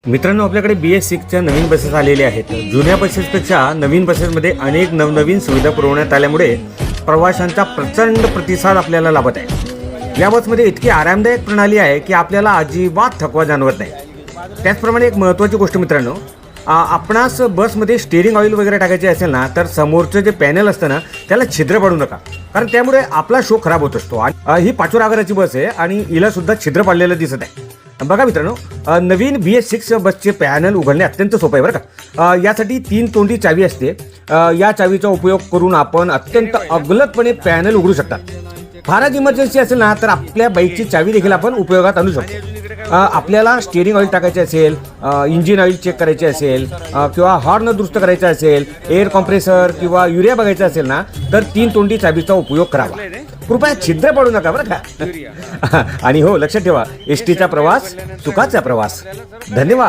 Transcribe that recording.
मित्रांनो, आपल्याकडे BS6च्या नवीन बसेस आलेल्या आहेत. जुन्या बसेसपेक्षा नवीन बसेसमध्ये अनेक नवनवीन सुविधा पुरवण्यात आल्यामुळे प्रवाशांचा प्रचंड प्रतिसाद आपल्याला लाभत आहे. या बसमध्ये इतकी आरामदायक प्रणाली आहे की आपल्याला अजिबात थकवा जाणवत नाही. त्याचप्रमाणे एक महत्त्वाची गोष्ट मित्रांनो, आपणास बसमध्ये स्टिअरिंग ऑइल वगैरे टाकायचे असेल ना, तर समोरचं जे पॅनल असतं ना त्याला छिद्र पाडू नका, कारण त्यामुळे आपला शो खराब होत असतो. ही 5 आगाराची बस आहे आणि हिला सुद्धा छिद्र पाडलेलं दिसत आहे. बघा मित्रांनो, नवीन BS6 बसचे पॅनल उघडणे अत्यंत सोपं आहे बरं का. यासाठी 3 तोंडी चावी असते. या चावीचा उपयोग करून आपण अत्यंत अगलतपणे पॅनल उघडू शकता. फारच इमर्जन्सी असेल ना, तर आपल्या बाईकची चावी देखील आपण उपयोगात आणू शकतो. आपल्याला स्टिअरिंग ऑइल टाकायचे असेल, इंजिन ऑइल चेक करायचे असेल, किंवा हॉर्न दुरुस्त करायचा असेल, एअर कॉम्प्रेसर किंवा युरिया बघायचा असेल ना, तर 3 तोंडी चावीचा उपयोग करावा. कृपया छिद्र पडू नका बरं का. आणि हो, लक्षात ठेवा, एसटीचा प्रवास सुखाचा प्रवास. धन्यवाद.